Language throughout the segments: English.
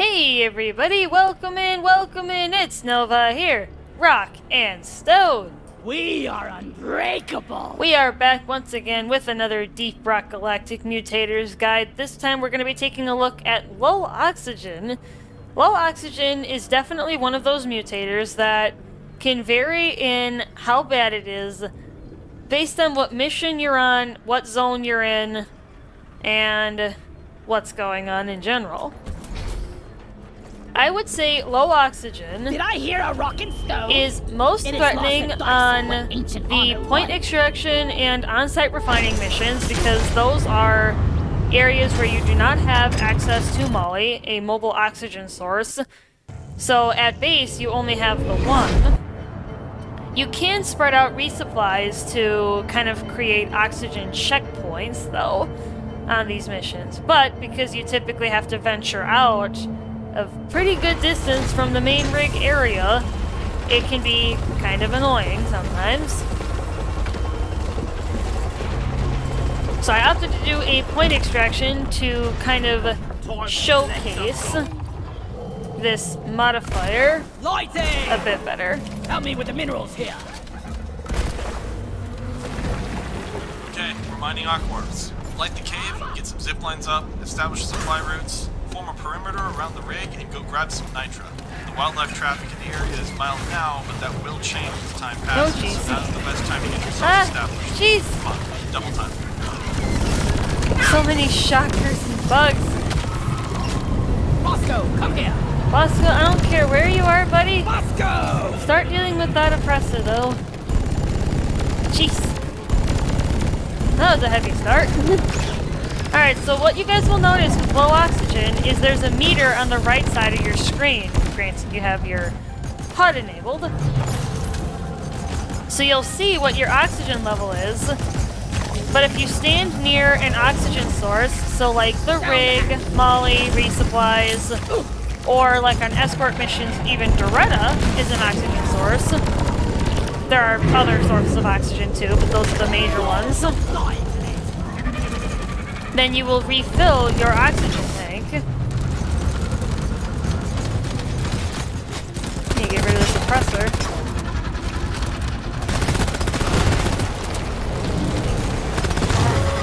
Hey everybody, welcome in, it's Nova here, Rock and Stone. We are unbreakable! We are back once again with another Deep Rock Galactic Mutators guide. This time we're going to be taking a look at low oxygen. Low oxygen is definitely one of those mutators that can vary in how bad it is based on what mission you're on, what zone you're in, and what's going on in general. I would say low oxygen Did I hear a rockin' stone? Is most threatening on the point extraction and on-site refining missions because those are areas where you do not have access to Molly, a mobile oxygen source. So at base you only have the one. You can spread out resupplies to kind of create oxygen checkpoints though on these missions, but because you typically have to venture out a pretty good distance from the main rig area, it can be kind of annoying sometimes. So I opted to do a point extraction to kind of showcase this modifier a bit better. Help me with the minerals here. Okay, we're mining aquariums. Light the cave, get some zip lines up, establish supply routes, form a perimeter around the rig, and go grab some nitra. The wildlife traffic in the area is mild now, but that will change as time passes. Oh, so now's the best time to get yourself established. Jeez! Come on, double time. So many shockers and bugs. Bosco, come here! Bosco, I don't care where you are, buddy. Bosco! Start dealing with that oppressor, though. Jeez. That was a heavy start. Alright, so what you guys will notice with low oxygen is there's a meter on the right side of your screen. Granted, you have your HUD enabled. So you'll see what your oxygen level is. But if you stand near an oxygen source, so like the rig, Molly, resupplies, or like on escort missions, even Doretta is an oxygen source. There are other sources of oxygen too, but those are the major ones. Then you will refill your oxygen tank. You get rid of the suppressor.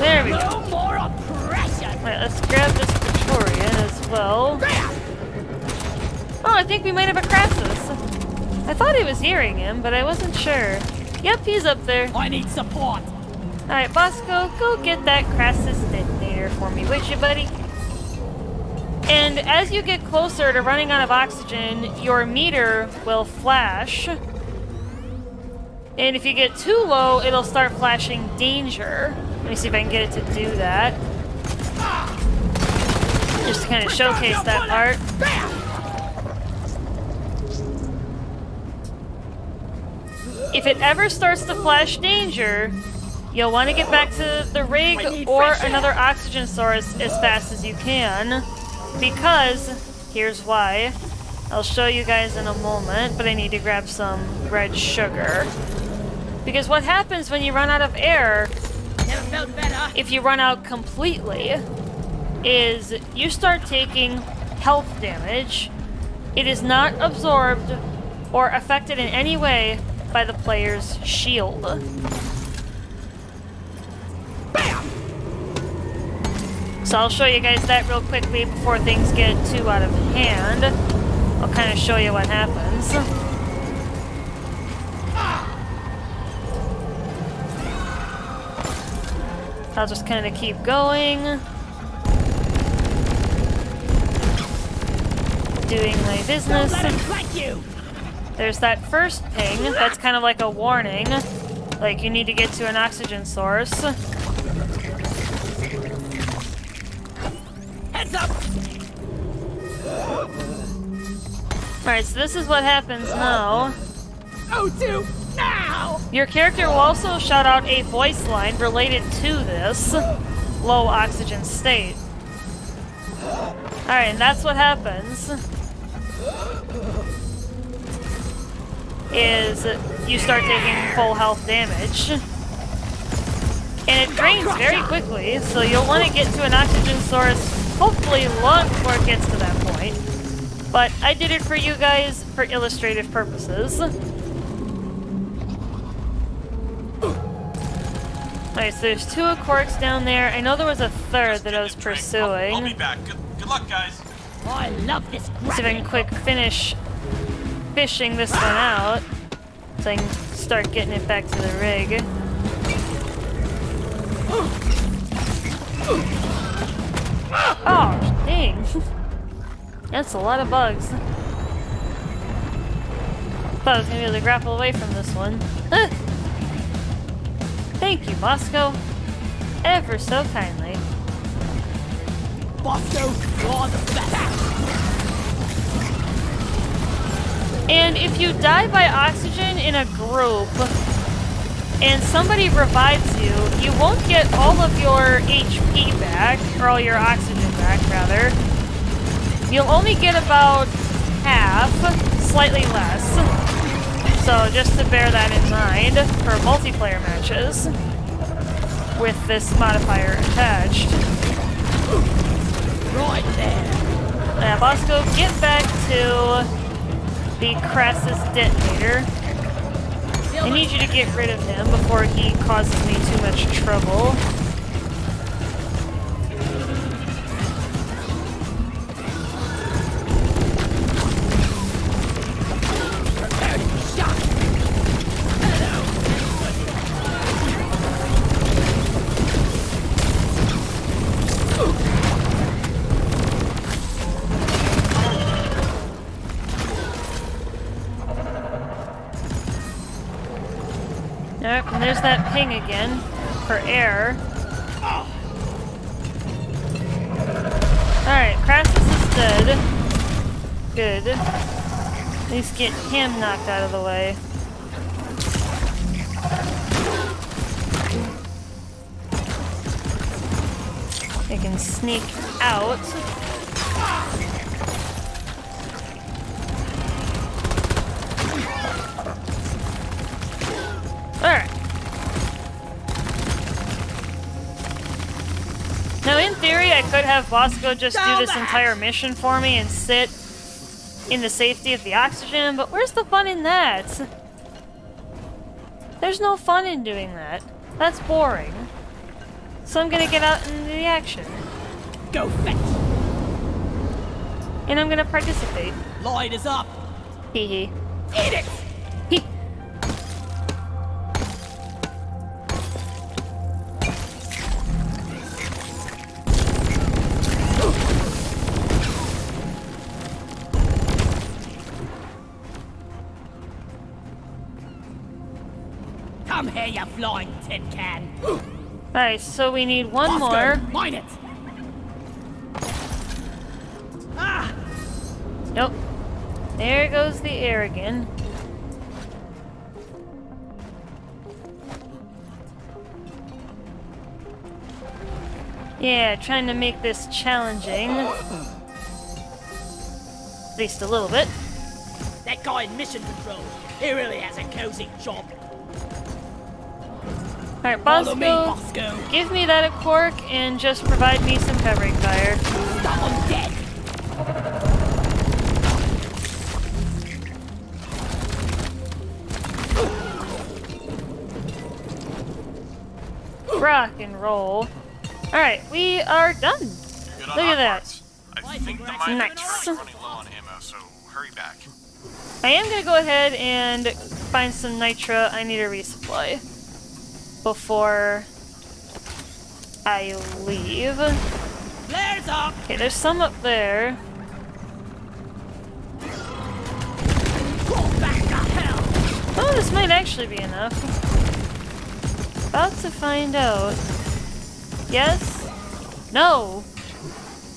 There we go. No more oppression! Right, let's grab this Praetorian as well. Oh, I think we might have a Crassus. I thought he was hearing him, but I wasn't sure. Yep, he's up there. I need support! Alright, Bosco, go get that Crassus detonator for me, would you, buddy? And as you get closer to running out of oxygen, your meter will flash. And if you get too low, it'll start flashing danger. Let me see if I can get it to do that. Just to kind of showcase that part. If it ever starts to flash danger, you'll want to get back to the rig or another oxygen source as fast as you can, because here's why. I'll show you guys in a moment, but I need to grab some red sugar. Because what happens when you run out of air, if you run out completely, is you start taking health damage. It is not absorbed or affected in any way by the player's shield. So I'll show you guys that real quickly before things get too out of hand. I'll kind of show you what happens. I'll just kind of keep going. Doing my business. There's that first ping. That's kind of like a warning. Like you need to get to an oxygen source. Heads up! Alright, so this is what happens now. O2, now! Your character will also shout out a voice line related to this low oxygen state. Alright, and that's what happens. Is you start taking full health damage. And it drains very quickly, so you'll want to get to an oxygen source hopefully long before it gets to that point. But I did it for you guys for illustrative purposes. Alright, so there's 2 quarks down there. I know there was a third that I was pursuing. I'll be back. Good luck, guys. I love this. See if I can quick finish fishing this one out, so I can start getting it back to the rig. Oh, dang. That's a lot of bugs. Thought I was gonna be able to grapple away from this one. Thank you, Bosco. Ever so kindly. Bosco, you're the best. And if you die by oxygen in a group, and somebody revives you, you won't get all of your HP back, or all your oxygen back, rather. You'll only get about half, slightly less. So just to bear that in mind for multiplayer matches with this modifier attached. Right there. Bosco, get back to the Crassus detonator. I need you to get rid of him before he causes me too much trouble. Yep, and there's that ping again for air. Alright, Crassus is dead. Good. At least get him knocked out of the way. I can sneak out. Alright. Now, in theory, I could have Bosco just do this entire mission for me and sit in the safety of the oxygen, but where's the fun in that? There's no fun in doing that. That's boring. So I'm gonna get out into the action. Go fetch. And I'm gonna participate. Light is up. Hee hee. Eat it. Hee. Come here, you flying tin can. Alright, so we need one Bosco, more. mine it. Ah! Nope. There goes the air again. Yeah, trying to make this challenging. At least a little bit. That guy in mission control, he really has a cozy job. Alright, Follow me, Bosco, Bosco. give me that a cork and just provide me some covering fire. Stop him dead. Rock and roll. Alright, we are done. Good on Look at that. Aquards. I think the mine Nice. is running low on ammo, so hurry back. I am gonna go ahead and find some nitra. I need a resupply before I leave. Flares up. Okay, there's some up there. Go back to hell. Oh, this might actually be enough. About to find out. Yes? No!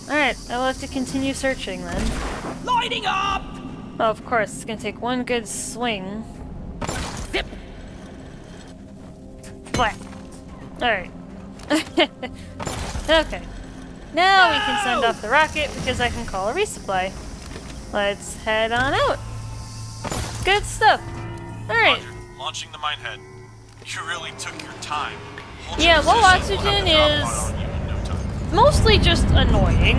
Alright, I'll have to continue searching then. Lighting up. Oh, of course, it's gonna take one good swing. Zip. Flat. Alright. Okay. Now we can send off the rocket because I can call a resupply. Let's head on out. Good stuff. Alright. Roger. Launching the mine head. You really took your time. Hold Yeah, your low position. oxygen We'll have the drop is pod on you in no time. mostly just annoying.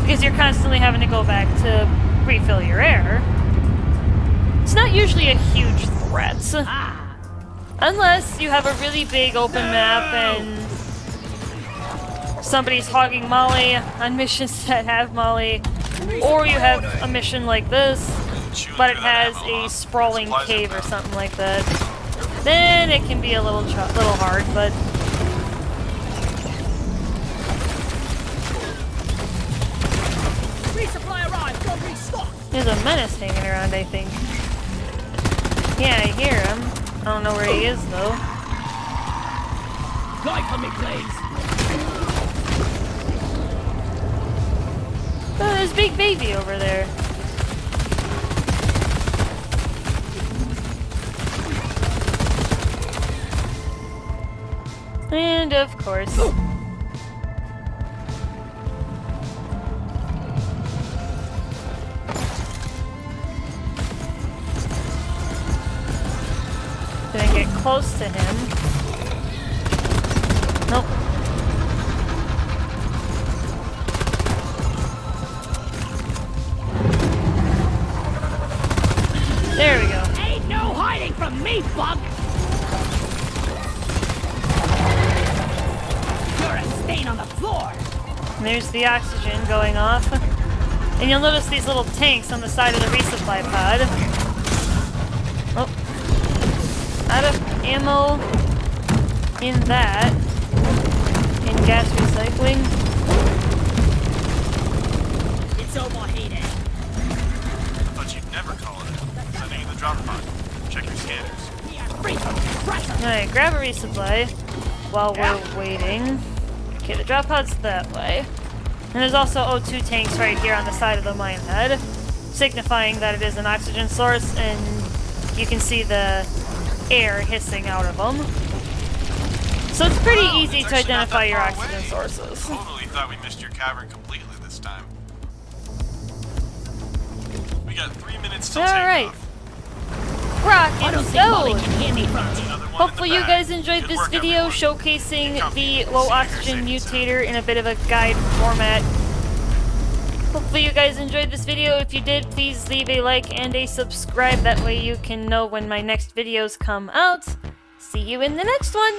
because you're constantly having to go back to refill your air. It's not usually a huge threat. Unless you have a really big open map and somebody's hogging Molly on missions that have Molly, or you have a mission like this, but it has a sprawling cave or something like that. Then it can be a little hard, but... Resupply arrived, go restock! There's a menace hanging around, I think. Yeah, I hear him. I don't know where he is, though. Guide for me, please! Oh, there's Big Baby over there. And of course... Gonna get close to him. Nope. There we go. Ain't no hiding from me, bug! You're a stain on the floor! And there's the oxygen going off. And you'll notice these little tanks on the side of the resupply pod. Oh. Out of ammo in that. In gas recycling. It's overheated. I thought you'd never call it. Sending you the drop pod. Check your scanners. Alright, grab a resupply while we're waiting. Okay, the drop pod's that way. And there's also O2 tanks right here on the side of the mine head, signifying that it is an oxygen source, and you can see the air hissing out of them. So it's pretty easy to identify your oxygen sources. Totally thought we missed your cavern completely this time. We got 3 minutes till takeoff. Rock and stone! Another one Hopefully in the you bag. guys enjoyed Good this work, video everyone. showcasing Copy. the low See you oxygen here soon. mutator in a bit of a guide format. Hopefully you guys enjoyed this video. If you did, please leave a like and a subscribe. That way you can know when my next videos come out. See you in the next one!